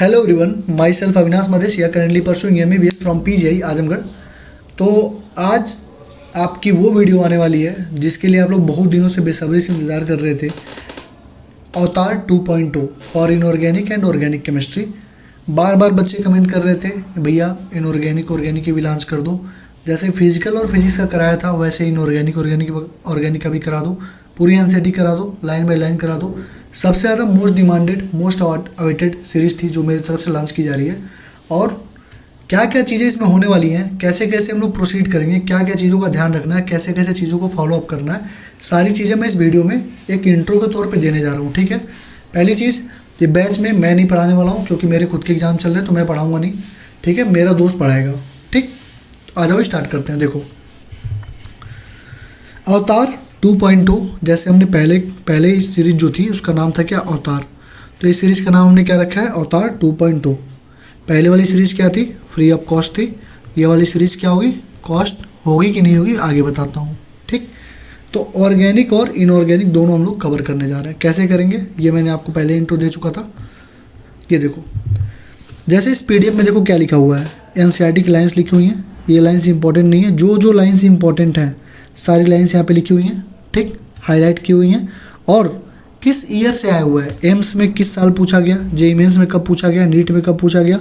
Hello everyone, myself Avinash Madhesh या currently pursuing MBBS from PGI Azamgarh. तो आज आपकी वो वीडियो आने वाली है जिसके लिए आप लोग बहुत दिनों से बेसब्री से इंतज़ार कर रहे थे। Avatar 2.0 for inorganic and organic chemistry. बार बार बच्चे कमेंट कर रहे थे भैया इनऑर्गेनिक ऑर्गेनिक की भी लॉन्च कर दो, जैसे फिजिकल और फिजिक्स का कराया था वैसे इनऑर्गेनिक ऑर्गेनिक का भी करा दो, पूरी एनसीईआरटी करा दो, लाइन बाय लाइन करा दो। सबसे ज़्यादा most demanded most awaited series थी जो मेरी तरफ से लॉन्च की जा रही है। और क्या क्या चीज़ें इसमें होने वाली हैं, कैसे कैसे हम लोग प्रोसीड करेंगे, क्या क्या चीज़ों का ध्यान रखना है, कैसे कैसे चीज़ों को फॉलो अप करना है, सारी चीज़ें मैं इस वीडियो में एक इंट्रो के तौर पे देने जा रहा हूँ। ठीक है, पहली चीज़, ये बैच में मैं नहीं पढ़ाने वाला हूँ क्योंकि मेरे खुद के एग्जाम चल रहे हैं तो मैं पढ़ाऊँगा नहीं। ठीक है, मेरा दोस्त पढ़ाएगा। ठीक, तो आ जाओ स्टार्ट करते हैं। देखो, अवतार 2.0 जैसे हमने पहले सीरीज जो थी उसका नाम था क्या, अवतार। तो इस सीरीज़ का नाम हमने क्या रखा है, अवतार 2.0। पहले वाली सीरीज़ क्या थी, फ्री ऑफ कॉस्ट थी। ये वाली सीरीज़ क्या होगी, कॉस्ट होगी कि नहीं होगी आगे बताता हूँ। ठीक, तो ऑर्गेनिक और इनऑर्गेनिक दोनों हम लोग कवर करने जा रहे हैं। कैसे करेंगे ये मैंने आपको पहले इंट्रो दे चुका था। ये देखो, जैसे इस PDF में देखो क्या लिखा हुआ है, NCERT की लाइन्स लिखी हुई हैं। ये लाइन्स इंपॉर्टेंट नहीं है, जो लाइन्स इंपॉर्टेंट हैं सारी लाइन्स यहाँ पे लिखी हुई हैं। ठीक, हाईलाइट की हुई हैं। और किस ईयर से आया हुआ है, एम्स में किस साल पूछा गया, JEE मेंस में कब पूछा गया, नीट में कब पूछा गया,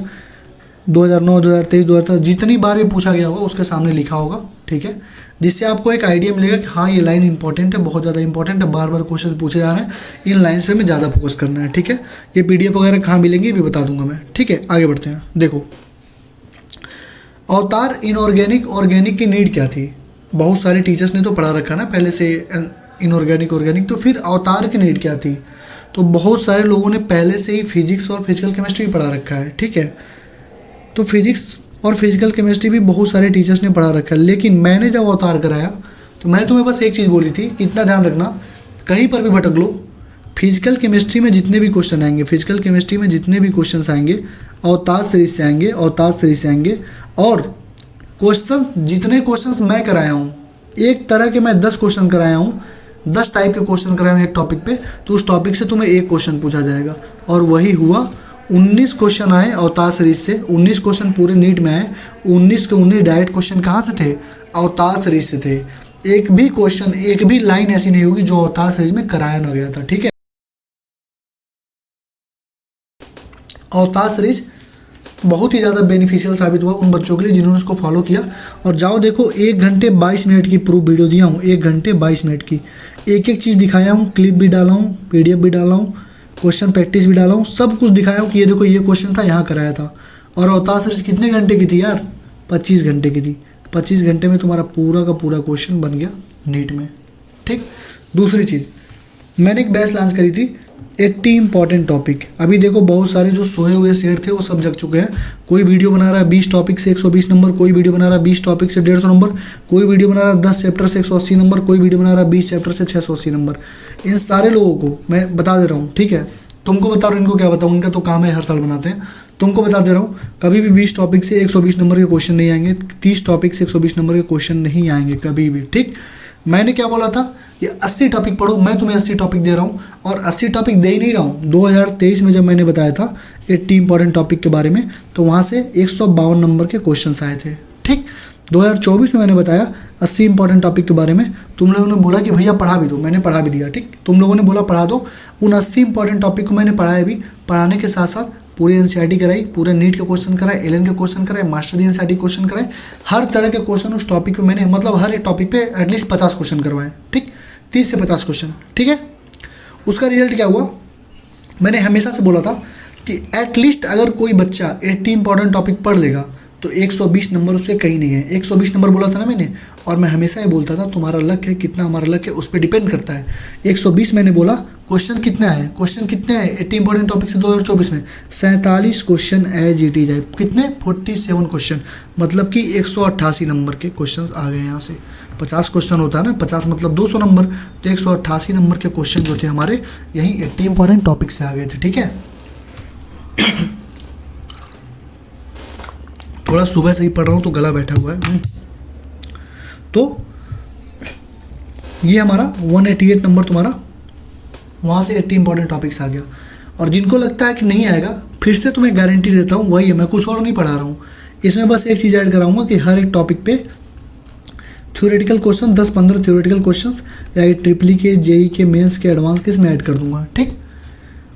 2009, 2023, 2010 जितनी बार भी पूछा गया होगा उसके सामने लिखा होगा। ठीक है, जिससे आपको एक आइडिया मिलेगा कि हाँ ये लाइन इंपॉर्टेंट है, बहुत ज़्यादा इंपॉर्टेंट है, बार बार क्वेश्चन पूछे जा रहे हैं, इन लाइन्स पे हमें ज़्यादा फोकस करना है। ठीक है, ये PDF वगैरह कहाँ मिलेंगे ये भी बता दूंगा मैं। ठीक है, आगे बढ़ते हैं। देखो, अवतार इनऑर्गेनिक ऑर्गेनिक की नीड क्या थी। बहुत सारे टीचर्स ने तो पढ़ा रखा ना पहले से इनऑर्गेनिक ऑर्गेनिक, तो फिर अवतार की नीड क्या थी। तो बहुत सारे लोगों ने पहले से ही फिजिक्स और फिजिकल केमिस्ट्री भी पढ़ा रखा है। ठीक है, तो फिजिक्स और फिजिकल केमिस्ट्री भी बहुत सारे टीचर्स ने पढ़ा रखा है। लेकिन मैंने जब अवतार कराया तो मैंने तुम्हें बस एक चीज़ बोली थी कि इतना ध्यान रखना, कहीं पर भी भटक लो, फिजिकल केमिस्ट्री में जितने भी क्वेश्चन आएंगे, फिजिकल केमिस्ट्री में जितने भी क्वेश्चन आएंगे अवतार सीरीज से आएंगे, अवतार सीरीज से आएंगे। और क्वेश्चन जितने क्वेश्चन मैं कराया हूँ, एक तरह के मैं 10 क्वेश्चन कराया हूँ, 10 टाइप के क्वेश्चन कराए हैं एक टॉपिक पे, तो उस टॉपिक से तुम्हें एक क्वेश्चन पूछा जाएगा। और वही हुआ, 19 क्वेश्चन आए अवतार सीरीज से, 19 क्वेश्चन पूरे नीट में आए। 19 के 19 डायरेक्ट क्वेश्चन कहाँ से थे, अवतार सीरीज से थे। एक भी क्वेश्चन, एक भी लाइन ऐसी नहीं होगी जो अवतार सीरीज में कराया ना गया था। ठीक है, अवतार सीरीज बहुत ही ज़्यादा बेनिफिशियल साबित हुआ उन बच्चों के लिए जिन्होंने उसको फॉलो किया। और जाओ देखो, 1 घंटे 22 मिनट की प्रूफ वीडियो दिया हूँ, 1 घंटे 22 मिनट की, एक एक चीज़ दिखाया हूँ, क्लिप भी डाला हूँ, PDF भी डाला हूँ, क्वेश्चन प्रैक्टिस भी डाला हूँ, सब कुछ दिखाया हूँ कि ये देखो ये क्वेश्चन था, यहाँ कराया था। और अवतार सीरीज कितने घंटे की थी यार, 25 घंटे की थी। 25 घंटे में तुम्हारा पूरा का पूरा क्वेश्चन बन गया नीट में। ठीक, दूसरी चीज़, मैंने एक बैच लॉन्च करी थी 80 इंपॉर्टेंट टॉपिक। अभी देखो बहुत सारे जो सोए हुए शेर थे वो सब जग चुके हैं। कोई वीडियो बना रहा है 20 टॉपिक से 120 नंबर, कोई वीडियो बना रहा है 20 टॉपिक से 150 नंबर, कोई वीडियो बना रहा है 10 चैप्टर से 180 नंबर, कोई वीडियो बना रहा है 20 चैप्टर से 680 नंबर। इन सारे लोगों को मैं बता दे रहा हूँ। ठीक है, तुमको बता रहा हूँ, इनको क्या बताऊँ, इनका तो काम है हर साल बनाते हैं। तुमको बता दे रहा हूँ, कभी भी 20 टॉपिक से 120 नंबर के क्वेश्चन नहीं आएंगे, 30 टॉपिक से 120 नंबर के क्वेश्चन नहीं आएंगे कभी भी। ठीक, मैंने क्या बोला था, ये 80 टॉपिक पढ़ो, मैं तुम्हें 80 टॉपिक दे रहा हूँ। और 80 टॉपिक दे ही नहीं रहा हूँ। 2023 में जब मैंने बताया था 80 इंपॉर्टेंट टॉपिक के बारे में, तो वहाँ से 152 नंबर के क्वेश्चंस आए थे। ठीक, 2024 में मैंने बताया 80 इंपॉर्टेंट टॉपिक के बारे में, तुम लोगों ने बोला कि भैया पढ़ा भी दो, मैंने पढ़ा भी दिया। ठीक, तुम लोगों ने बोला पढ़ा दो, उन 80 इंपॉर्टेंट टॉपिक को मैंने पढ़ाया भी। पढ़ाने के साथ साथ पूरी NCERT कराई, पूरे नीट के क्वेश्चन कराए, LN के क्वेश्चन कराए, मास्टर NCERT क्वेश्चन कराए, हर तरह के क्वेश्चन उस टॉपिक पे मैंने, मतलब हर एक टॉपिक पे एटलीस्ट 50 क्वेश्चन करवाए। ठीक, 30 से 50 क्वेश्चन। ठीक है, उसका रिजल्ट क्या हुआ, मैंने हमेशा से बोला था कि एटलीस्ट अगर कोई बच्चा 80 इंपॉर्टेंट टॉपिक पढ़ लेगा तो 120 नंबर उससे कहीं नहीं है। 120 नंबर बोला था ना मैंने, और मैं हमेशा ये बोलता था तुम्हारा लक है, कितना हमारा लक है उस पर डिपेंड करता है। 120 मैंने बोला, क्वेश्चन कितने आए, क्वेश्चन कितने आए 80 इंपॉर्टेंट टॉपिक से 2024 में, 47 क्वेश्चन एज इट इज आए। कितने, 47 क्वेश्चन, मतलब कि 188 नंबर के क्वेश्चन आ गए यहाँ से। 50 क्वेश्चन होता है ना, 50 मतलब 200 नंबर, तो 188 नंबर के क्वेश्चन जो थे हमारे यहीं 80 इंपॉर्टेंट टॉपिक से आ गए थे। ठीक है, थोड़ा सुबह से ही पढ़ रहा हूँ तो गला बैठा हुआ है। तो ये हमारा 188 नंबर तुम्हारा वहाँ से 80 इंपॉर्टेंट टॉपिक्स आ गया। और जिनको लगता है कि नहीं आएगा, फिर से तुम्हें गारंटी देता हूँ वही है, मैं कुछ और नहीं पढ़ा रहा हूँ। इसमें बस एक चीज़ ऐड कराऊंगा कि हर एक टॉपिक पे थ्योरेटिकल क्वेश्चन 10-15 थ्योरेटिकल क्वेश्चन या ये ट्रिपली के, जेई के, मेंस के, एडवांस के इसमें ऐड कर दूंगा, ठीक।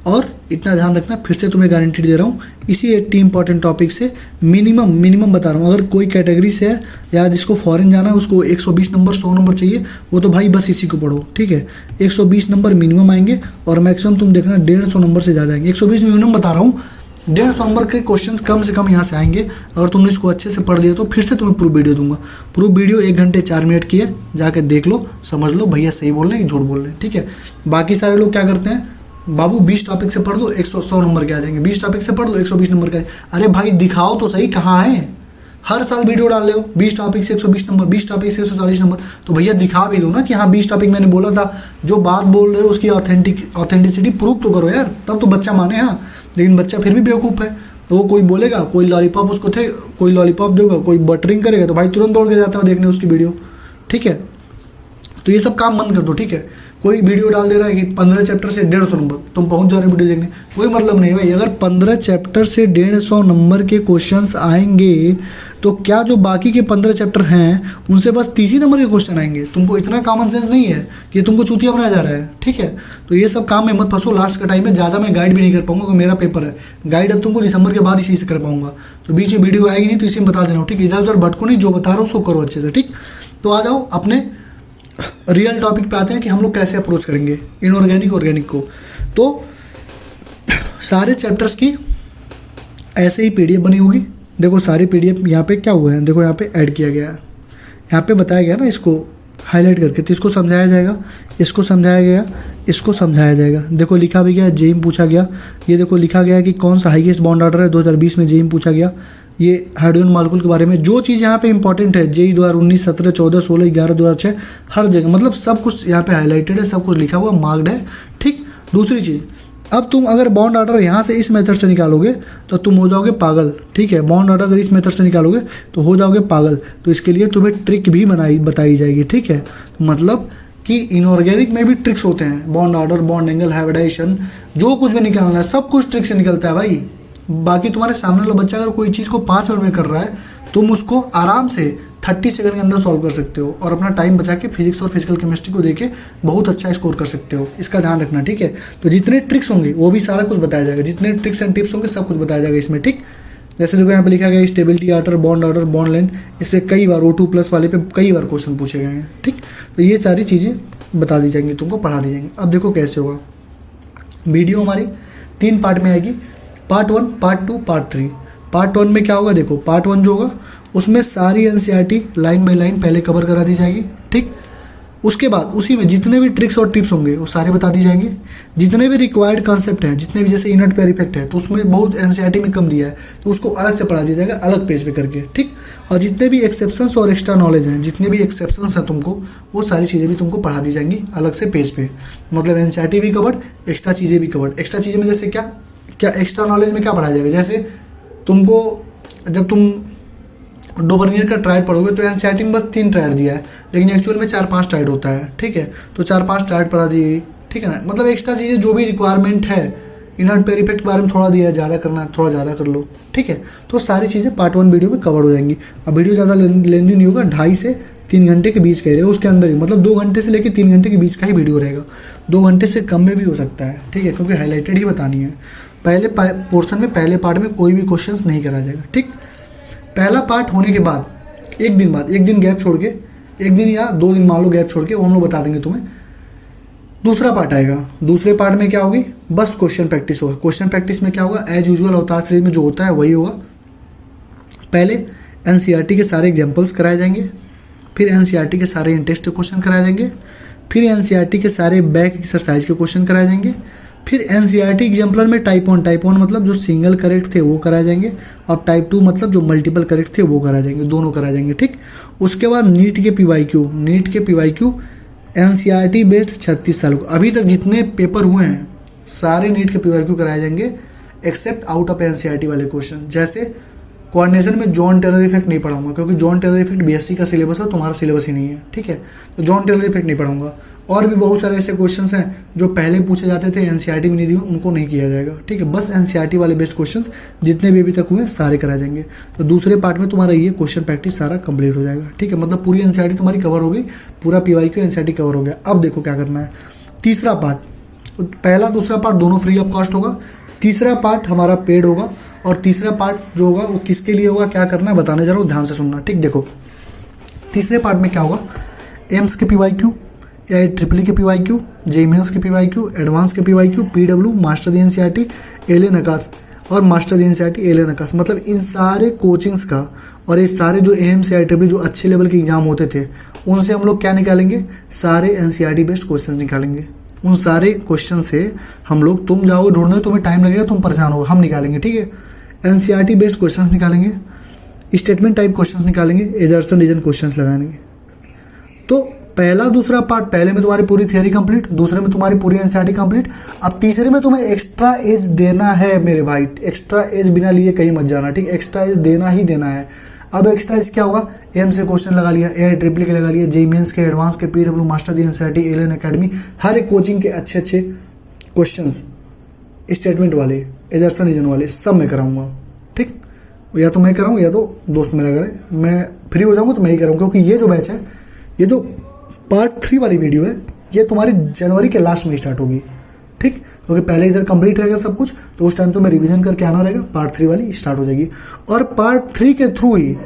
और इतना ध्यान रखना, फिर से तुम्हें गारंटी दे रहा हूँ, इसी 80 इंपॉर्टेंट टॉपिक से मिनिमम बता रहा हूँ। अगर कोई कैटेगरी से है या जिसको फॉरेन जाना है, उसको 120 नंबर 100 नंबर चाहिए, वो तो भाई बस इसी को पढ़ो, ठीक है। 120 नंबर मिनिमम आएंगे और मैक्सिमम तुम देखना 150 नंबर से ज़्यादा आएंगे। 120 मिनिमम बता रहा हूँ, 150 नंबर के क्वेश्चन कम से कम यहाँ से आएंगे। अगर तुमने इसको अच्छे से पढ़ लिया तो फिर से तुम्हें प्रूफ वीडियो दूंगा। प्रूफ वीडियो 1 घंटे 4 मिनट की है, जाके देख लो, समझ लो भैया सही बोल रहे हैं कि झूठ बोल रहे हैं, ठीक है। बाकी सारे लोग क्या करते हैं, बाबू 20 टॉपिक से पढ़ लो 100 नंबर के आ जाएंगे, 20 टॉपिक से पढ़ लो 120 नंबर के। अरे भाई दिखाओ तो सही कहाँ है, हर साल वीडियो डाल रहे हो 20 टॉपिक से 120 नंबर, 20 टॉपिक से 140 नंबर, तो भैया दिखा भी दो ना कि हाँ 20 टॉपिक मैंने बोला था। जो बात बोल रहे हो उसकी ऑथेंटिसिटी प्रूव तो करो यार, तब तो बच्चा माने। हाँ लेकिन बच्चा फिर भी बेवकूफ़ है, तो वो कोई बोलेगा, कोई लॉलीपॉप उसको थे, कोई लॉलीपॉप देगा, कोई बटरिंग करेगा तो भाई तुरंत दौड़ के जाता है देखने उसकी वीडियो, ठीक है। तो ये सब काम बंद कर दो, ठीक है। कोई वीडियो डाल दे रहा है कि 15 चैप्टर से 150 नंबर, तुम पहुंच जा रहे वीडियो देखने, कोई मतलब नहीं भाई। अगर 15 चैप्टर से 150 नंबर के क्वेश्चंस आएंगे तो क्या जो बाकी के 15 चैप्टर हैं उनसे बस 30 ही नंबर के क्वेश्चन आएंगे? तुमको इतना कॉमन सेंस नहीं है कि तुमको चूतिया बनाया जा रहा है, ठीक है। तो ये सब काम में मत फंसो। लास्ट का टाइम में ज़्यादा मैं गाइड भी नहीं कर पाऊंगा क्योंकि मेरा पेपर है। गाइड अब तुमको दिसंबर के बाद इसी से कर पाऊंगा, तो बीच में वीडियो आएगी नहीं, तो इसी में बता देना, ठीक है। इधर उधर भटको नहीं, जो बता रहा हूँ उसको करो अच्छे से, ठीक। तो आ जाओ अपने रियल टॉपिक पे आते हैं कि हम लोग कैसे अप्रोच करेंगे इनऑर्गेनिक ऑर्गेनिक को। तो सारे चैप्टर्स की ऐसे ही पीडीएफ बनी होगी। देखो सारी पीडीएफ यहाँ पे क्या हुआ है, देखो यहाँ पे ऐड किया गया है, यहाँ पे बताया गया ना, इसको हाईलाइट करके, तो इसको समझाया जाएगा, इसको समझाया गया, इसको समझाया जाएगा। देखो लिखा भी गया, जेईई पूछा गया। ये देखो लिखा गया कि कौन सा हाईएस्ट बॉन्ड ऑर्डर है, 2020 में जेईई पूछा गया। ये हाइड्रोजन मॉलिक्यूल के बारे में जो चीज़ यहाँ पे इंपॉर्टेंट है, जेईई 2019, 17, 14, 16, 11, 2006, हर जगह मतलब सब कुछ यहाँ पे हाईलाइटेड है, सब कुछ लिखा हुआ मार्क्ड है, ठीक। दूसरी चीज़, अब तुम अगर बॉन्ड ऑर्डर यहाँ से इस मेथड से निकालोगे तो तुम हो जाओगे पागल, ठीक है। बॉन्ड ऑर्डर अगर इस मेथड से निकालोगे तो हो जाओगे पागल। तो इसके लिए तुम्हें ट्रिक भी बताई जाएगी, ठीक है। तो मतलब कि इनऑर्गेनिक में भी ट्रिक्स होते हैं, bond order, bond angle, hybridization, जो कुछ भी निकालना है सब कुछ ट्रिक से निकलता है भाई। बाकी तुम्हारे सामने वाला बच्चा अगर कोई चीज़ को 5 मिनट में कर रहा है, तुम उसको आराम से 30 सेकंड के अंदर सॉल्व कर सकते हो और अपना टाइम बचा के फिजिक्स और फिजिकल केमिस्ट्री को देके बहुत अच्छा स्कोर कर सकते हो। इसका ध्यान रखना, ठीक है। तो जितने ट्रिक्स होंगे वो भी सारा कुछ बताया जाएगा, जितने ट्रिक्स एंड टिप्स होंगे सब कुछ बताया जाएगा इसमें, ठीक। जैसे देखो यहाँ पे लिखा गया स्टेबिलिटी ऑर्डर, बॉन्ड लेंथ, इस पर कई बार O2+ वाले पे कई बार क्वेश्चन पूछे गए हैं, ठीक। तो ये सारी चीज़ें बता दी जाएंगी, तुमको पढ़ा दी जाएंगी। अब देखो कैसे होगा। वीडियो हमारी 3 पार्ट में आएगी, पार्ट 1, पार्ट 2, पार्ट 3। पार्ट 1 में क्या होगा, देखो पार्ट 1 जो होगा उसमें सारी एनसीईआरटी लाइन बाय लाइन पहले कवर करा दी जाएगी, ठीक। उसके बाद उसी में जितने भी ट्रिक्स और टिप्स होंगे वो सारे बता दी जाएंगे। जितने भी रिक्वायर्ड कॉन्सेप्ट हैं, जितने भी जैसे इनर्ट पेयर इफेक्ट है तो उसमें बहुत एनसीईआरटी में कम दिया है, तो उसको अलग से पढ़ा दिया जाएगा, अलग पेज पे करके, ठीक। और जितने भी एक्सेप्शंस और एक्स्ट्रा नॉलेज हैं, जितने भी एक्सेप्शंस हैं तुमको, वो सारी चीज़ें भी तुमको पढ़ा दी जाएंगी अलग से पेज पे। मतलब एनसीईआरटी भी कवर्ड, एक्स्ट्रा चीज़ें भी कवर्ड। एक्स्ट्रा चीज़ें में जैसे क्या एक्स्ट्रा नॉलेज में क्या पढ़ाया जाएगा, जैसे तुमको जब तुम डोबर्नियर का ट्रायड पढ़ोगे तो एनसीईआरटी में बस 3 ट्रायड दिया है, लेकिन एक्चुअल में 4-5 ट्रायड होता है, ठीक है। तो 4-5 ट्रायड पढ़ा दी गई, ठीक है ना। मतलब एक्स्ट्रा चीज़ें जो भी रिक्वायरमेंट है, इनर्ट पेयर इफेक्ट के बारे में थोड़ा दिया है, ज़्यादा करना है थोड़ा ज़्यादा कर लो, ठीक है। तो सारी चीज़ें पार्ट 1 वीडियो में कवर हो जाएंगी। अब वीडियो ज़्यादा लेंदी नहीं होगा, 2.5 से 3 घंटे के बीच का ही रहेगा, उसके अंदर ही, मतलब 2 घंटे से लेकर 3 घंटे के बीच का ही वीडियो रहेगा। 2 घंटे से कम में भी हो सकता है, ठीक है, क्योंकि हाईलाइटेड ही बतानी है। पहले पोर्शन में, पहले पार्ट में कोई भी क्वेश्चंस नहीं करा जाएगा, ठीक। पहला पार्ट होने के बाद एक दिन गैप छोड़ के, 1 दिन या 2 दिन मान लो गैप छोड़ के, वो हम लोग बता देंगे तुम्हें। दूसरा पार्ट आएगा, दूसरे पार्ट में क्या होगी, बस क्वेश्चन प्रैक्टिस होगा। क्वेश्चन प्रैक्टिस में क्या होगा, एज यूजुअल अवतार सीरीज में जो होता है वही होगा। पहले एनसीईआरटी के सारे एग्जाम्पल्स कराए जाएंगे, फिर एनसीईआरटी के सारे इंटरेस्ट क्वेश्चन कराए जाएंगे, फिर एनसीईआरटी के सारे बैक एक्सरसाइज के क्वेश्चन कराए जाएंगे, फिर एनसीईआरटी एग्जाम्पलर में टाइप 1 मतलब जो सिंगल करेक्ट थे वो कराए जाएंगे, और टाइप 2 मतलब जो मल्टीपल करेक्ट थे वो कराए जाएंगे, दोनों कराए जाएंगे, ठीक। उसके बाद नीट के पीवाईक्यू एनसीईआरटी बेस्ड 36 साल को अभी तक जितने पेपर हुए हैं सारे नीट के पीवाईक्यू कराए जाएंगे, एक्सेप्ट आउट ऑफ एनसीईआरटी वाले क्वेश्चन। जैसे कोऑर्डिनेशन में जॉन टेलर इफेक्ट नहीं पढ़ाऊंगा, क्योंकि जॉन टेलर इफेक्ट बीएससी का सिलेबस है, तुम्हारा सिलेबस ही नहीं है, ठीक है। तो जॉन टेलर इफेक्ट नहीं पढ़ाऊंगा। और भी बहुत सारे ऐसे क्वेश्चंस हैं जो पहले पूछे जाते थे, एनसीईआरटी में नहीं दिए, उनको नहीं किया जाएगा। ठीक है, बस एनसीईआरटी वाले बेस्ट क्वेश्चंस जितने भी अभी तक हुए सारे कराए जाएंगे। तो दूसरे पार्ट में तुम्हारा ये क्वेश्चन प्रैक्टिस सारा कंप्लीट हो जाएगा। ठीक है, मतलब पूरी एनसीईआरटी तुम्हारी कवर हो गई, पूरा पीवाईक्यू एनसीईआरटी कवर हो गया। अब देखो क्या करना है। तीसरा पार्ट, पहला दूसरा पार्ट दोनों फ्री ऑफ कॉस्ट होगा, तीसरा पार्ट हमारा पेड होगा। और तीसरा पार्ट जो होगा वो किसके लिए होगा, क्या करना है बताने जा रहा हूँ, ध्यान से सुनना। ठीक, देखो तीसरे पार्ट में क्या होगा, एम्स के पीवाईक्यू, या ट्रिपल के पीवाईक्यू, जेईई मेंस के पीवाईक्यू, एडवांस के PYQ, PW, master the NCERT, Allen Aakash और master the NCERT Allen Aakash. मतलब इन सारे कोचिंग्स का और ये सारे जो एम्स या ट्रिपल जो अच्छे लेवल के एग्जाम होते थे उनसे हम लोग क्या निकालेंगे, सारे एनसीईआरटी बेस्ड क्वेश्चन निकालेंगे। उन सारे क्वेश्चन से हम लोग, तुम जाओगे ढूंढने, तुम्हें टाइम लगेगा, तुम परेशान होगे, हम निकालेंगे। ठीक है, एनसीईआरटी बेस्ड क्वेश्चंस निकालेंगे, स्टेटमेंट टाइप क्वेश्चंस निकालेंगे, एजर्सन रीजन क्वेश्चंस लगाएंगे। तो पहला दूसरा पार्ट, पहले में तुम्हारी पूरी थियरी कंप्लीट, दूसरे में तुम्हारी पूरी एनसीईआरटी कंप्लीट। अब तीसरे में तुम्हें एक्स्ट्रा एज देना है मेरे भाई, एक्स्ट्रा एज बिना लिए कहीं मत जाना। ठीक, एक्स्ट्रा एज देना ही देना है। अब एक्स्ट्रा एज क्या होगा, एम से क्वेश्चन लगा लिया, ए ट्रिपल के लगा लिया, जेईई मेंस के, एडवांस के, PW, master the NCERT, Allen academy, हर एक कोचिंग के अच्छे अच्छे क्वेश्चंस, स्टेटमेंट वाले, एजर्सन रीजन वाले, सब मैं कराऊंगा। ठीक, या तो मैं कराऊँ या तो दोस्त मेरा करे, मैं फ्री हो जाऊँगा तो मैं ही कराऊँ। क्योंकि ये जो बैच है, ये जो पार्ट 3 वाली वीडियो है, ये तुम्हारी जनवरी के लास्ट में स्टार्ट होगी। ठीक, क्योंकि पहले इधर कंप्लीट रहेगा सब कुछ, तो उस टाइम तो मैं रिवीजन करके आना रहेगा, पार्ट 3 वाली स्टार्ट हो जाएगी। और पार्ट 3 के थ्रू ही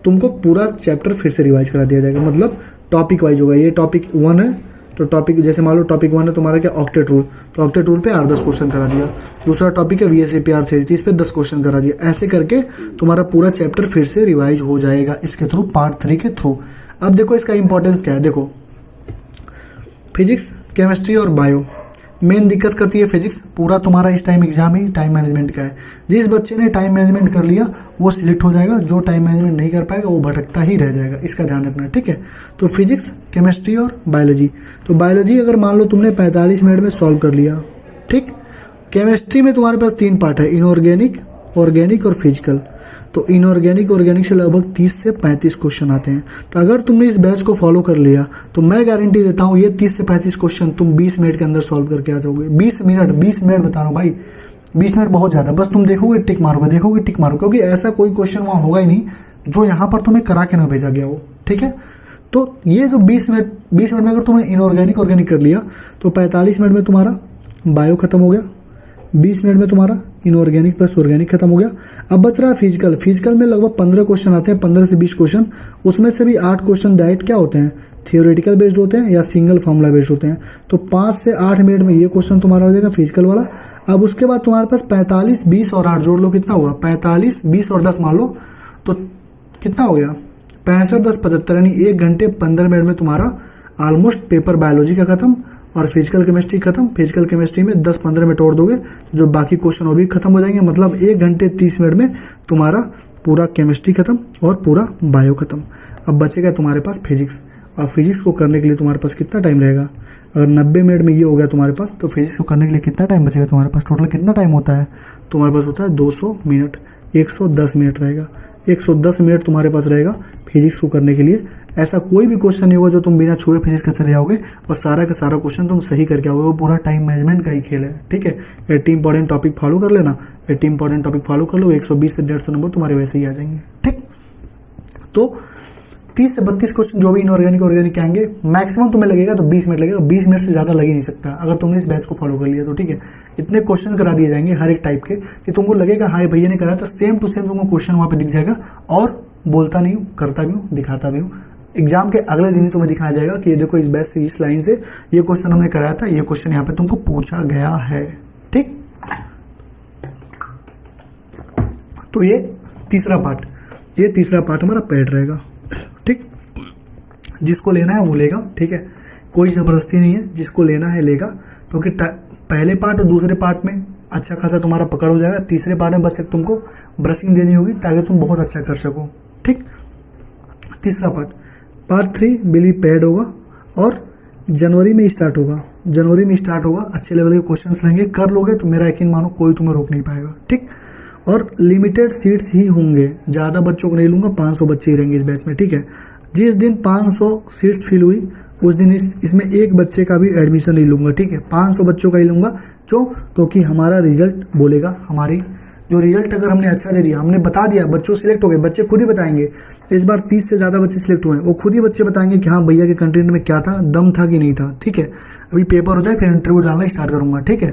तुमको पूरा चैप्टर फिर से रिवाइज करा दिया जाएगा। मतलब टॉपिक वाइज होगा। ये टॉपिक 1 है तो टॉपिक, जैसे मान लो टॉपिक 1 है तुम्हारा क्या, ऑक्टेट रूल, तो ऑक्टेट रूल पे 8-10 क्वेश्चन करा दिया। दूसरा टॉपिक है वीएसएपीआर थ्योरी, इस पे 10 क्वेश्चन करा दिया। ऐसे करके तुम्हारा पूरा चैप्टर फिर से रिवाइज हो जाएगा इसके थ्रू, पार्ट 3 के थ्रू। अब देखो इसका इंपॉर्टेंस क्या है। देखो फिजिक्स, केमिस्ट्री और बायो, मेन दिक्कत करती है फिजिक्स। पूरा तुम्हारा इस टाइम एग्जाम ही टाइम मैनेजमेंट का है। जिस बच्चे ने टाइम मैनेजमेंट कर लिया वो सिलेक्ट हो जाएगा, जो टाइम मैनेजमेंट नहीं कर पाएगा वो भटकता ही रह जाएगा। इसका ध्यान रखना है। ठीक है, तो फिजिक्स, केमिस्ट्री और बायोलॉजी। तो बायोलॉजी अगर मान लो तुमने 45 मिनट में सॉल्व कर लिया। ठीक, केमिस्ट्री में तुम्हारे पास 3 पार्ट है, इनऑर्गेनिक, ऑर्गेनिक और फिजिकल। तो इनऑर्गेनिक, ऑर्गेनिक से लगभग 30 से 35 क्वेश्चन आते हैं। तो अगर तुमने इस बैच को फॉलो कर लिया तो मैं गारंटी देता हूँ ये 30 से 35 क्वेश्चन तुम 20 मिनट के अंदर सॉल्व करके आ जाओगे। 20 मिनट बता रहा हूँ भाई, 20 मिनट बहुत ज़्यादा। बस तुम देखोगे टिक मारोगे, देखोगे टिक मारोगे, क्योंकि ऐसा कोई क्वेश्चन वहाँ होगा ही नहीं जो यहाँ पर तुम्हें करा के ना भेजा गया हो। ठीक है, तो ये जो 20 मिनट में अगर तुमने इनऑर्गेनिक, ऑर्गेनिक कर लिया तो 45 मिनट में तुम्हारा बायो खत्म हो गया, 20 मिनट में तुम्हारा इनऑर्गेनिक प्लस ऑर्गेनिक खत्म हो गया। अब बच रहा फिजिकल। फिजिकल में लगभग 15 क्वेश्चन आते हैं, 15 से 20 क्वेश्चन। उसमें से भी 8 क्वेश्चन डायरेक्ट क्या होते हैं, थियोरेटिकल बेस्ड होते हैं या सिंगल फॉर्मूला बेस्ड होते हैं। तो 5 से 8 मिनट में ये क्वेश्चन तुम्हारा हो जाएगा फिजिकल वाला। अब उसके बाद तुम्हारे पास 45, 20 और 8 जोड़ लो, कितना हुआ, 45, 20 और 10 मान लो तो कितना हो गया, 65, 10, 75, यानी 1 घंटे 15 मिनट में तुम्हारा ऑलमोस्ट पेपर बायोलॉजी का खत्म और फिजिकल केमिस्ट्री खत्म। फिजिकल केमिस्ट्री में 10-15 मिनट और दोगे जो बाकी क्वेश्चन वो भी खत्म हो जाएंगे। मतलब 1 घंटे 30 मिनट में तुम्हारा पूरा केमिस्ट्री खत्म और पूरा बायो खत्म। अब बचेगा तुम्हारे पास फिजिक्स। और फिजिक्स को करने के लिए तुम्हारे पास कितना टाइम रहेगा, अगर 90 मिनट में ये हो गया तुम्हारे पास, तो फिजिक्स को करने के लिए कितना टाइम बचेगा तुम्हारे पास, टोटल कितना टाइम होता है तुम्हारे पास, होता है 200 मिनट, 110 मिनट रहेगा। 110 मिनट तुम्हारे पास रहेगा फिजिक्स को करने के लिए। ऐसा कोई भी क्वेश्चन नहीं होगा जो तुम बिना छुए फिजिक्स का चले जाओगे और सारा का सारा क्वेश्चन तुम सही करके आओगे। वो पूरा टाइम मैनेजमेंट का ही खेल है। ठीक है, 80 इंपॉर्टेंट टॉपिक फॉलो कर लेना, 80 इंपॉर्टेंट टॉपिक फॉलो कर लो, 120 से 150 नंबर तुम्हारे वैसे ही आ जाएंगे। ठीक, तो 30 से 32 क्वेश्चन जो भी इनऑर्गेनिक, ऑर्गेनिक के आएंगे, मैक्सिमम तुम्हें लगेगा तो 20 मिनट लगेगा। 20 मिनट से ज़्यादा लग ही नहीं सकता अगर तुमने इस बैच को फॉलो कर लिया तो। ठीक है, इतने क्वेश्चन करा दिए जाएंगे हर एक टाइप के कि तुमको लगेगा हाँ भैया ने करा था, सेम टू सेम तुमको क्वेश्चन वहाँ पे दिख जाएगा। और बोलता नहीं हूँ, करता भी हूँ, दिखाता भी हूँ। एग्जाम के अगले दिन ही तुम्हें दिखाया जाएगा कि ये देखो इस बैच से, इस लाइन से ये क्वेश्चन हमने कराया था, ये क्वेश्चन यहाँ पे तुमको पूछा गया है। ठीक, तो ये तीसरा पार्ट हमारा पेड रहेगा। ठीक, जिसको लेना है वो लेगा। ठीक है, कोई ज़बरदस्ती नहीं है, जिसको लेना है लेगा। क्योंकि पहले पार्ट और दूसरे पार्ट में अच्छा खासा तुम्हारा पकड़ हो जाएगा। तीसरे पार्ट में बस एक तुमको ब्रशिंग देनी होगी ताकि तुम बहुत अच्छा कर सको। ठीक, तीसरा पार्ट 3 बिली पेड होगा और जनवरी में स्टार्ट होगा। अच्छे लेवल के क्वेश्चन रहेंगे, कर लोगे तो मेरा यकीन मानो कोई तुम्हें रोक नहीं पाएगा। ठीक, और लिमिटेड सीट्स ही होंगे, ज़्यादा बच्चों को नहीं लूँगा, 500 बच्चे ही रहेंगे इस बैच में। ठीक है, जिस दिन 500 सीट्स फिल हुई उस दिन इसमें एक बच्चे का भी एडमिशन नहीं लूँगा, ठीक है। 500 बच्चों का ही लूँगा। क्यों? क्योंकि हमारा रिजल्ट बोलेगा, हमारी जो रिजल्ट अगर हमने अच्छा दे दिया, हमने बता दिया, बच्चों सिलेक्ट हो गए, बच्चे खुद ही बताएंगे। इस बार 30 से ज़्यादा बच्चे सिलेक्ट हुए हैं, वो खुद ही बच्चे बताएंगे कि हाँ भैया के कंटेंट में क्या था, दम था कि नहीं था, ठीक है। अभी पेपर हो जाए फिर इंटरव्यू डालना स्टार्ट करूँगा, ठीक है।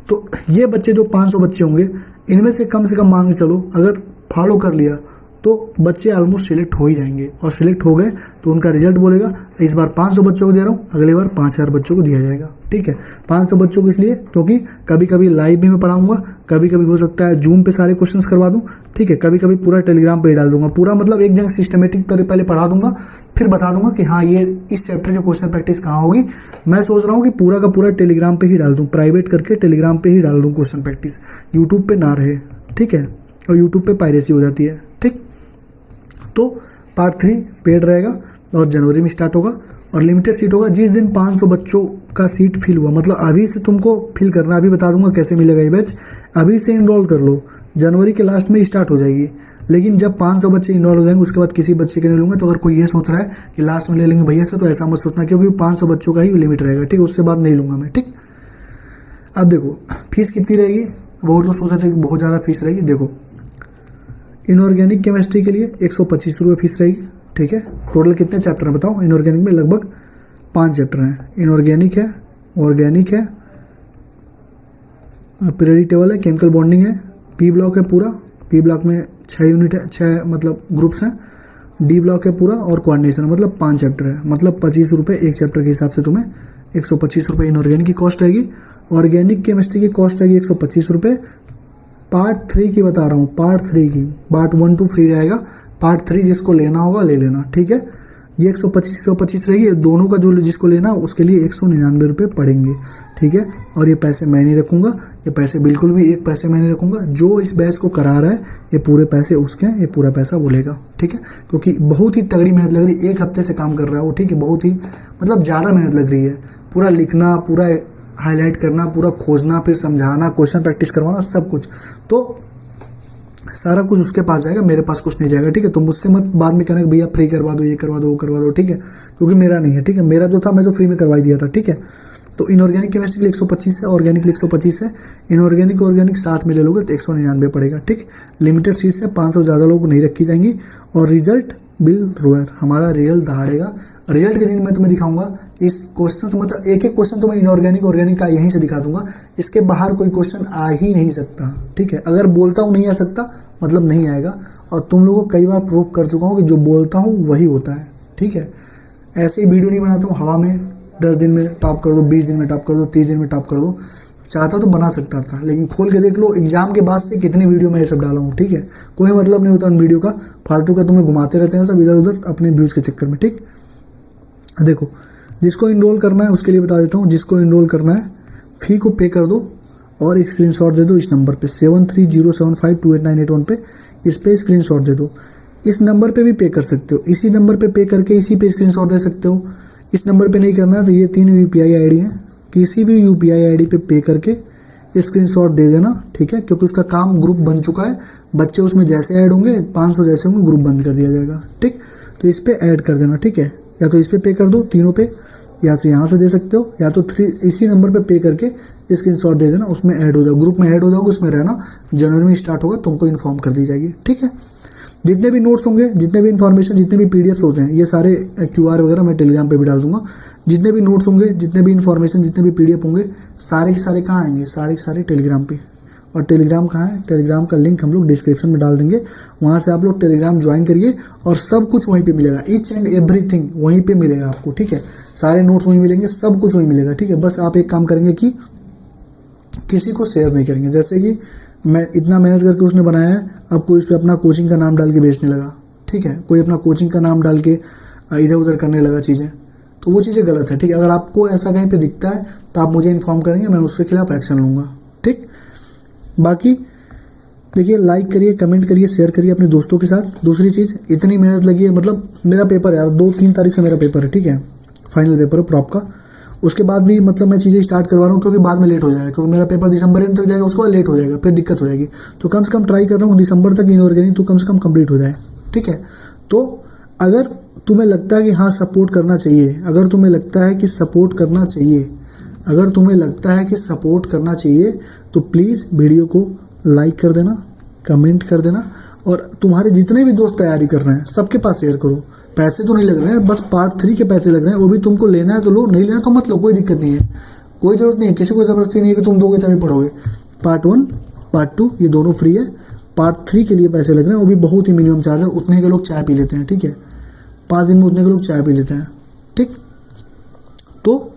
तो ये बच्चे जो 500 बच्चे होंगे, इनमें से कम मान के चलो अगर फॉलो कर लिया तो बच्चे ऑलमोस्ट सिलेक्ट हो ही जाएंगे, और सिलेक्ट हो गए तो उनका रिजल्ट बोलेगा। इस बार 500 बच्चों को दे रहा हूँ, अगली बार 5000 बच्चों को दिया जाएगा, ठीक है। 500 बच्चों को इसलिए क्योंकि कभी कभी लाइव भी मैं पढ़ाऊंगा, कभी कभी हो सकता है जूम पे सारे क्वेश्चंस करवा दूं, ठीक है। कभी कभी पूरा टेलीग्राम पे ही डाल दूंगा, पूरा मतलब एक जगह सिस्टमेटिक पहले पढ़ा दूंगा, फिर बता दूंगा कि हाँ ये इस चैप्टर के क्वेश्चन प्रैक्टिस कहाँ होगी। मैं सोच रहा हूँ कि पूरा का पूरा टेलीग्राम पे ही डाल दूँ, प्राइवेट करके टेलीग्राम पे ही डाल दूँ क्वेश्चन प्रैक्टिस, यूट्यूब पे ना रहे, ठीक है। और यूट्यूब पे पायरेसी हो जाती है, ठीक। तो पार्ट 3 पेड रहेगा और जनवरी में स्टार्ट होगा और लिमिटेड सीट होगा। जिस दिन 500 बच्चों का सीट फिल हुआ, मतलब अभी से तुमको फिल करना, अभी बता दूंगा कैसे मिलेगा ये बैच, अभी से इनरोल कर लो, जनवरी के लास्ट में स्टार्ट हो जाएगी। लेकिन जब 500 बच्चे इनरोल हो जाएंगे उसके बाद किसी बच्चे के नहीं लूँगा। तो अगर कोई ये सोच रहा है कि लास्ट में ले लेंगे भैया से, तो ऐसा मत सोचना, क्योंकि 500 बच्चों का ही लिमिट रहेगा, ठीक। उससे बाद नहीं लूँगा मैं, ठीक। अब देखो फीस कितनी रहेगी, वो तो सोच रहे थे कि बहुत ज़्यादा फीस रहेगी। देखो इनऑर्गेनिक केमिस्ट्री के लिए 125 रुपये फीस रहेगी, ठीक है। टोटल कितने चैप्टर हैं बताओ? इनऑर्गेनिक में लगभग 5 चैप्टर हैं। इनऑर्गेनिक है, ऑर्गेनिक है, पीरियडिक टेबल है, केमिकल बॉन्डिंग है, पी ब्लॉक है पूरा, पी ब्लॉक में 6 यूनिट है, 6 मतलब ग्रुप्स हैं, डी ब्लॉक है पूरा और कोऑर्डिनेशन, मतलब 5 चैप्टर है। मतलब 25 रुपये एक चैप्टर के हिसाब से तुम्हें 125 रुपये इनऑर्गेनिक की कॉस्ट रहेगी। ऑर्गेनिक केमिस्ट्री की कॉस्ट रहेगी 125 रुपये। पार्ट 3 की बता रहा हूँ, पार्ट 3 की, पार्ट 1 to फ्री रहेगा, पार्ट 3 जिसको लेना होगा ले लेना, ठीक है। ये 125 रहेगी, दोनों का जो जिसको लेना उसके लिए 199 रुपये पड़ेंगे, ठीक है। और ये पैसे मैं नहीं रखूँगा, ये पैसे बिल्कुल भी एक पैसे मैं नहीं रखूँगा। जो इस बैच को करा रहा है ये पूरे पैसे उसके हैं, ये पूरा पैसा बोलेगा, ठीक है। क्योंकि बहुत ही तगड़ी मेहनत लग रही है, 1 हफ्ते से काम कर रहा है वो, ठीक है। बहुत ही मतलब ज़्यादा मेहनत लग रही है, पूरा लिखना, पूरा हाईलाइट करना, पूरा खोजना, फिर समझाना, क्वेश्चन प्रैक्टिस करवाना, सब कुछ। तो सारा कुछ उसके पास जाएगा, मेरे पास कुछ नहीं जाएगा, ठीक है। तो मुझसे मत बाद में कहना कि भैया फ्री करवा दो, ये करवा दो, वो करवा दो, ठीक है। क्योंकि मेरा नहीं है, ठीक है। मेरा जो था मैं तो फ्री में करवाई दिया था, ठीक है। तो इनऑर्गेनिक केमिस्ट्री के लिए 125 है, ऑर्गेनिक के लिए 125 है। इनऑर्गेनिक ऑर्गेनिक साथ में ले लोगे तो 199 पड़ेगा, ठीक। लिमिटेड सीट्स है, 500 ज़्यादा लोग नहीं रखी जाएंगी। और रिजल्ट बिल रोयर, हमारा रिजल्ट दहाड़ेगा। रिजल्ट के दिन मैं तुम्हें दिखाऊंगा इस क्वेश्चन, मतलब एक एक क्वेश्चन तुम्हें इनऑर्गेनिक ऑर्गेनिक का यहीं से दिखा दूंगा, इसके बाहर कोई क्वेश्चन आ ही नहीं सकता, ठीक है। अगर बोलता हूँ नहीं आ सकता मतलब नहीं आएगा, और तुम लोगों को कई बार प्रूव कर चुका हूँ कि जो बोलता हूँ वही होता है, ठीक है। ऐसे ही वीडियो नहीं बनाता हूँ हवा में 10 दिन में टॉप कर दो, 20 दिन में टॉप कर दो, 30 दिन में टॉप कर दो। चाहता तो बना सकता था, लेकिन खोल के देख लो एग्जाम के बाद से कितनी वीडियो मैं ये सब डाला हूँ, ठीक है। कोई मतलब नहीं होता उन वीडियो का, फालतू का तुम्हें घुमाते रहते हैं सब इधर उधर अपने व्यूज़ के चक्कर में, ठीक। देखो जिसको इनरोल करना है उसके लिए बता देता हूँ, जिसको इनरोल करना है फ़ी को पे कर दो और स्क्रीनशॉट दे दो इस नंबर पे 7307528981 पे, इस पे स्क्रीनशॉट दे दो। इस नंबर पे भी पे कर सकते हो, इसी नंबर पे पे करके इसी पे स्क्रीनशॉट दे सकते हो। इस नंबर पे नहीं करना तो ये 3 UPI ID हैं, किसी भी UPI ID पे करके स्क्रीनशॉट दे देना, ठीक है। क्योंकि उसका काम ग्रुप बन चुका है, बच्चे उसमें जैसे ऐड होंगे 500 जैसे होंगे ग्रुप बंद कर दिया जाएगा, ठीक। तो इस पर ऐड कर देना, ठीक है। या तो इस पर पे कर दो तीनों पे, या तो यहाँ से दे सकते हो, या तो 3 इसी नंबर पे करके स्क्रीनशॉट दे देना, उसमें ऐड हो जाओ, ग्रुप में ऐड हो जाओगे, उसमें रहना। जनवरी में स्टार्ट होगा, तुमको इन्फॉर्म कर दी जाएगी, ठीक है। जितने भी नोट्स होंगे, जितने भी इन्फॉर्मेशन, जितने भी PDFs होते हैं, ये सारे QR वगैरह मैं टेलीग्राम पे भी डाल दूंगा। जितने भी नोट्स होंगे, जितने भी इन्फॉर्मेशन, जितने भी PDF होंगे, सारे के सारे कहाँ आएंगे? सारे के सारे टेलीग्राम पे। और टेलीग्राम कहाँ है? टेलीग्राम का लिंक हम लोग डिस्क्रिप्शन में डाल देंगे, वहाँ से आप लोग टेलीग्राम ज्वाइन करिए और सब कुछ वहीं पे मिलेगा, ईच एंड एवरीथिंग वहीं पे मिलेगा आपको, ठीक है। सारे नोट्स वहीं मिलेंगे, सब कुछ वहीं मिलेगा, ठीक है। बस आप एक काम करेंगे कि किसी को शेयर नहीं करेंगे। जैसे कि मैं इतना मेहनत करके उसने बनाया है, अब कोई उस पर अपना कोचिंग का नाम डाल के बेचने लगा, ठीक है। कोई अपना कोचिंग का नाम डाल के इधर उधर करने लगा चीज़ें, तो वो चीज़ें गलत है, ठीक है। अगर आपको ऐसा कहीं पे दिखता है तो आप मुझे इन्फॉर्म करेंगे, मैं उसके खिलाफ एक्शन लूँगा, ठीक। बाकी देखिए, लाइक करिए, कमेंट करिए, शेयर करिए अपने दोस्तों के साथ। दूसरी चीज़, इतनी मेहनत लगी है, मतलब मेरा पेपर है यार, 2-3 तारीख से मेरा पेपर है, ठीक है। फाइनल पेपर है प्रॉप का। उसके बाद भी मतलब मैं चीज़ें स्टार्ट करवा रहा हूँ क्योंकि बाद में लेट हो जाएगा, क्योंकि मेरा पेपर दिसंबर एंड तक जाएगा, उसके बाद लेट हो जाएगा, फिर दिक्कत हो जाएगी। तो कम से कम ट्राई कर रहा हूँ दिसंबर तक इनऑर्गेनिक तो कम से कम कंप्लीट हो जाए, ठीक है। तो अगर तुम्हें लगता है कि हाँ सपोर्ट करना चाहिए, अगर तुम्हें लगता है कि सपोर्ट करना चाहिए, अगर तुम्हें लगता है कि सपोर्ट करना चाहिए तो प्लीज़ वीडियो को लाइक कर देना, कमेंट कर देना, और तुम्हारे जितने भी दोस्त तैयारी कर रहे हैं सबके पास शेयर करो। पैसे तो नहीं लग रहे हैं, बस पार्ट 3 के पैसे लग रहे हैं, वो भी तुमको लेना है तो लो, नहीं लेना तो मत लो, कोई दिक्कत नहीं है, कोई ज़रूरत नहीं है, किसी को ज़बरदस्ती नहीं है कि तुम दोगे तभी पढ़ोगे। पार्ट 1 पार्ट 2 ये दोनों फ्री है। पार्ट 3 के लिए पैसे लग रहे हैं, वो भी बहुत ही मिनिमम चार्ज है, उतने के लोग चाय पी लेते हैं, ठीक है, 5 दिन में उतने के लोग चाय पी लेते हैं, ठीक। तो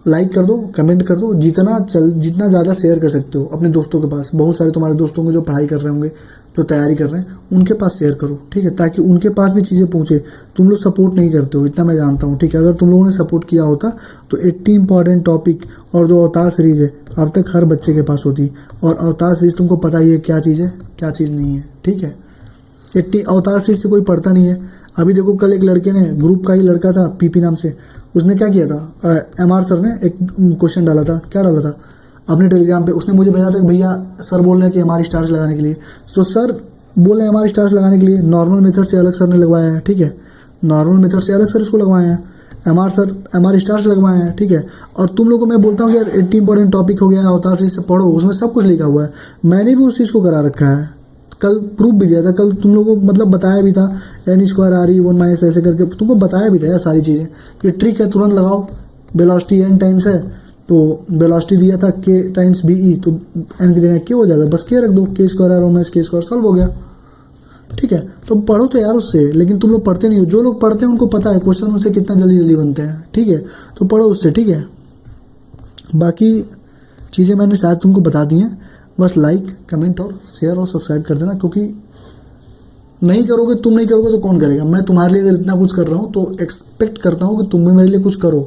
लाइक कर दो, कमेंट कर दो, जितना ज़्यादा शेयर कर सकते हो अपने दोस्तों के पास। बहुत सारे तुम्हारे दोस्तों में जो पढ़ाई कर रहे होंगे, जो तैयारी कर रहे हैं, उनके पास शेयर करो, ठीक है, ताकि उनके पास भी चीज़ें पहुँचे। तुम लोग सपोर्ट नहीं करते हो, इतना मैं जानता हूँ, ठीक है। अगर तुम लोगों ने सपोर्ट किया होता तो 80 इंपॉर्टेंट टॉपिक और जो अवतार सीरीज़ है अब तक हर बच्चे के पास होती। और अवतार सीरीज़ तुमको पता ही है क्या चीज़ है, क्या चीज़ नहीं है, ठीक है। 80 अवतार सीरीज़ से कोई पढ़ता नहीं है। अभी देखो कल एक लड़के ने, ग्रुप का ही लड़का था पीपी नाम से, उसने क्या किया था, एमआर सर ने एक क्वेश्चन डाला था, क्या डाला था अपने टेलीग्राम पे, उसने मुझे भेजा था कि भैया सर बोल रहे हैं कि एमआर स्टार्स लगाने के लिए। तो सर बोल रहे हैं एमआर स्टार्स लगाने के लिए, नॉर्मल मेथड से अलग सर ने लगवाया है, ठीक है, नॉर्मल मेथड से अलग सर इसको लगवाए हैं, एमआर स्टार्स लगवाए हैं, ठीक है। और तुम लोगों को मैं बोलता हूँ कि यार 80 इंपॉर्टेंट टॉपिक हो गया, अवतार सीरीज से पढ़ो, उसमें सब कुछ लिखा हुआ है। मैंने भी उस चीज़ को करा रखा है, कल प्रूफ भी दिया था, कल तुम लोगों को मतलब बताया भी था, एन स्क्वायर आर ई 1 ऐसे करके तुमको बताया भी था यार सारी चीज़ें। ये ट्रिक है, तुरंत लगाओ, वेलोसिटी एन टाइम्स है तो वेलोसिटी दिया था के टाइम्स बी ई, तो एन की जगह के हो जाएगा, बस के रख दो, के स्क्वायर आर ओमेस के स्क्वायर, सॉल्व हो गया, ठीक है। तो पढ़ो तो यार उससे, लेकिन तुम लोग पढ़ते नहीं हो। जो लोग पढ़ते हैं उनको पता है क्वेश्चन उससे कितना जल्दी जल्दी बनते हैं, ठीक है, तो पढ़ो उससे, ठीक है। बाकी चीज़ें मैंने शायद तुमको बता दी हैं, बस लाइक कमेंट और शेयर और सब्सक्राइब कर देना, क्योंकि नहीं करोगे, तुम नहीं करोगे तो कौन करेगा। मैं तुम्हारे लिए अगर इतना कुछ कर रहा हूँ तो एक्सपेक्ट करता हूँ कि तुम भी मेरे लिए कुछ करो।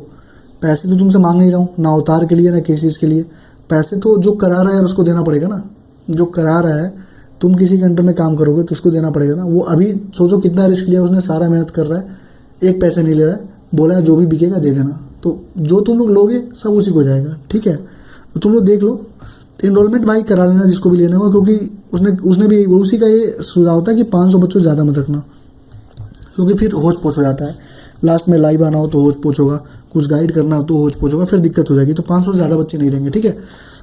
पैसे तो तुमसे मांग नहीं रहा हूँ, ना अवतार के लिए ना केसेस के लिए। पैसे तो जो करा रहा है यार उसको देना पड़ेगा ना, जो करा रहा है, तुम किसी के अंडर में काम करोगे तो उसको देना पड़ेगा ना। वो अभी सोचो कितना रिस्क लिया उसने, सारा मेहनत कर रहा है, एक पैसे नहीं ले रहा है, बोला है जो भी बिकेगा दे देना, तो जो तुम लोग लोगे सब उसी को जाएगा, ठीक है। तो तुम लोग देख लो, इनरोलमेंट भाई करा लेना जिसको भी लेना होगा, क्योंकि उसने भी उसी का ये सुझाव था कि 500 बच्चों ज़्यादा मत रखना, क्योंकि फिर होच पोच हो जाता है। लास्ट में लाइव आना हो तो होच पोच होगा, कुछ गाइड करना हो तो होच पोच होगा, फिर दिक्कत हो जाएगी। तो 500 से ज़्यादा बच्चे नहीं रहेंगे, ठीक है।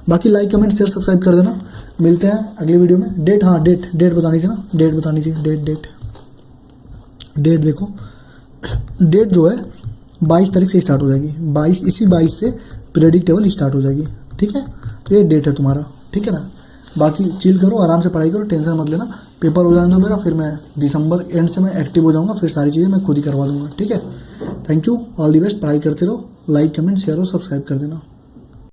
बाकी लाइक कमेंट शेयर सब्सक्राइब कर देना। मिलते हैं अगली वीडियो में। डेट, हाँ डेट बतानी थी ना, डेट बतानी थी, डेट देखो, डेट जो है 22 तारीख से स्टार्ट हो जाएगी, 22 से प्रेडिक्टेबल स्टार्ट हो जाएगी, ठीक है। तो ये डेट है तुम्हारा, ठीक है ना। बाकी चिल करो, आराम से पढ़ाई करो, टेंशन मत लेना। पेपर हो जाने दो मेरा, फिर मैं दिसंबर एंड से मैं एक्टिव हो जाऊंगा, फिर सारी चीज़ें मैं खुद ही करवा दूंगा, ठीक है। Thank you, all the best, पढ़ाई करते रहो, लाइक कमेंट शेयर और सब्सक्राइब कर देना।